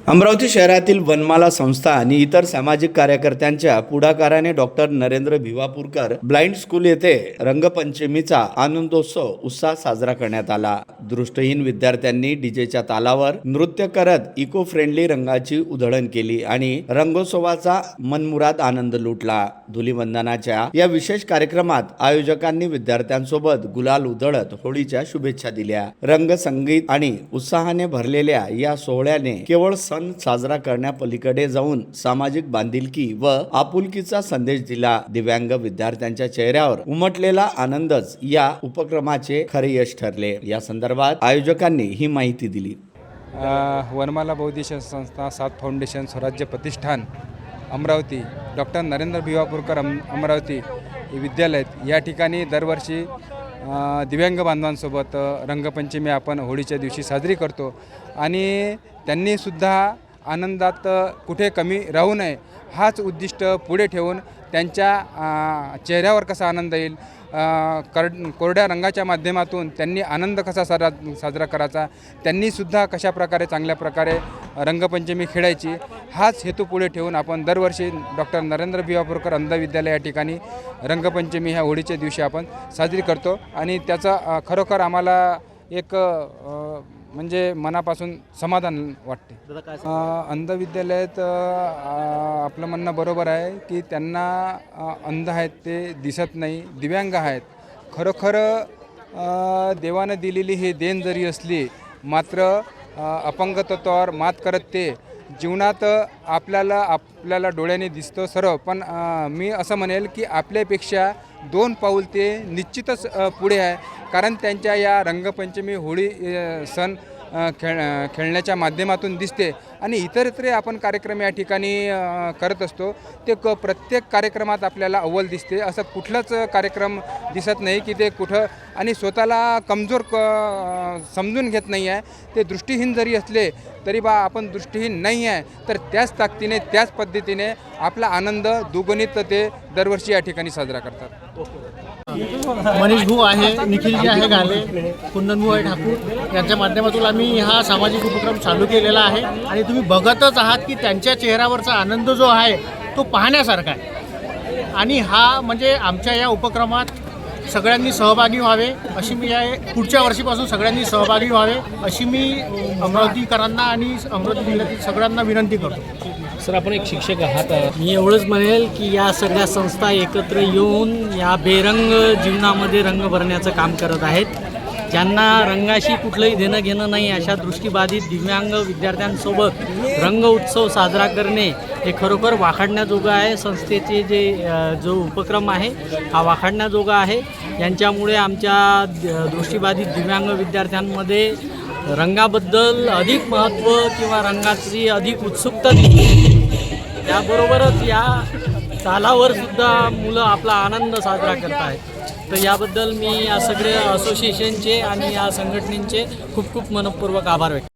अमरावती शहरातील वनमाला संस्था आणि इतर सामाजिक कार्यकर्त्यांच्या पुढाकाराने डॉक्टर नरेंद्र भिवापूरकर ब्लाइंड स्कूल येथे रंगपंचमीचा आनंदोत्सव उत्साह साजरा करण्यात आला। दृष्टिहीन विद्यार्थ्यांनी डीजेच्या तालावर नृत्य करत इको फ्रेंडली रंगाची उधळण केली आणि रंगोत्सवाचा मनमुराद आनंद लुटला। धुलीवंदनाच्या या विशेष कार्यक्रमात आयोजकांनी विद्यार्थ्यांसोबत गुलाल उधळत होळीच्या शुभेच्छा दिल्या। रंग, संगीत आणि उत्साहाने भरलेल्या या सोहळ्याने केवळ सण साजरा करण्यापलीकडे जाऊन सामाजिक बांधिलकी व आपुलकीचा संदेश दिला। दिव्यांग विद्यार्थ्यांच्या चेहऱ्यावर उमटलेला आनंदच या उपक्रमाचे खरे यश ठरले। या संदर्भात आयोजकांनी ही माहिती दिली। वनमाला बौद्धिक संस्था, सात फाउंडेशन, स्वराज्य प्रतिष्ठान अमरावती, डॉक्टर नरेंद्र भिवापूरकर अमरावती विद्यालय या ठिकाणी दरवर्षी दिव्यांग बांधवांसोबत रंगपंचमी आपण होळीच्या दिवशी साजरी करतो आणि त्यांनी सुद्धा आनंदात कुठे कमी राहू नये हाच उद्दिष्ट पुढे ठेवून त्यांच्या चेहऱ्यावर कसा आनंद येईल, कोरड्या रंगाच्या माध्यमातून त्यांनी आनंद कसा साजरा करायचा, त्यांनीसुद्धा कशाप्रकारे चांगल्या प्रकारे रंगपंचमी खेळायची हाच हेतू पुढे ठेवून आपण दरवर्षी डॉक्टर नरेंद्र भिवापूरकर अंध विद्यालय या ठिकाणी रंगपंचमी ह्या होळीच्या दिवशी आपण साजरी करतो आणि त्याचा खरोखर आम्हाला एक म्हणजे मनापासून समाधान वाटते। अंध विद्यालयात आपलं म्हणणं बरोबर आहे की त्यांना अंध आहेत, ते दिसत नाही, दिव्यांग आहेत। खरोखर देवानं दिलेली ही देण जरी असली मात्र अपंगत्वावर मात करत ते जीवनात आपल्याला डोळ्याने दिसतं सर्व, पण मी असं म्हणेल की आपल्यापेक्षा 2 पाऊल ते निश्चितच पुढे आहे, कारण त्यांच्या या रंगपंचमी होळी सण खेळण्याच्या माध्यमातून दिसते आणि इतरत्र आपण कार्यक्रम या ठिकाणी करत असतो ते प्रत्येक कार्यक्रमात आपल्याला अव्वल दिसते। असं कुठलाच कार्यक्रम दिसत नाही की ते कुठं आणि स्वतःला कमजोर समजून घेत नाही आहे। ते दृष्टिहीन जरी असले तरी आपण दृष्टिहीन नाही आहे, तर त्याच ताकदीने त्याच पद्धतीने आपला आनंद दुगणित ते दरवर्षी या ठिकाणी साजरा करतात। मनीष भाऊ आहे, निखिलजी आहे गाले, कुंदन भाऊ आहे ठाकूर, यांच्या माध्यमातून आम्ही हा सामाजिक उपक्रम चालू केलेला आहे आणि तुम्ही बघतच आहात की त्यांच्या चेहऱ्यावरचा आनंद जो आहे तो पाहण्यासारखा आहे आणि हा म्हणजे आमच्या या उपक्रमात सगळ्यांनी सहभागी व्हावे अशी मी पुढच्या वर्षीपासून सगळ्यांनी सहभागी व्हावे अशी मी अमरावतीकरांना आणि अमरावती जिल्ह्यातील सगळ्यांना विनंती करतो। सर, आपण एक शिक्षक आहात, मी एवढंच म्हणेल की या सगळ्या संस्था एकत्र येऊन या बेरंग जीवनामध्ये रंग भरण्याचं काम करत आहेत। ज्यांना रंगाशी कुठलंही देणं घेणं नाही अशा दृष्टिबाधित दिव्यांग विद्यार्थ्यांसोबत रंग उत्सव साजरा करणे हे खरोखर वाखाणण्याजोगं आहे। संस्थेचे जो उपक्रम आहे हा वाखाणण्याजोगा आहे। यांच्यामुळे आमच्या दृष्टिबाधित दिव्यांग विद्यार्थ्यांमध्ये रंगाबद्दल अधिक महत्त्व किंवा रंगाची अधिक उत्सुकता दिसते। त्याबरोबरच या तालावर सुद्धा मुलं आपला आनंद साजरा करत आहेत। तर याबद्दल मी या सगळ्या असोसिएशनचे आणि या संघटनेचे खूप खूप मनपूर्वक आभार व्यक्त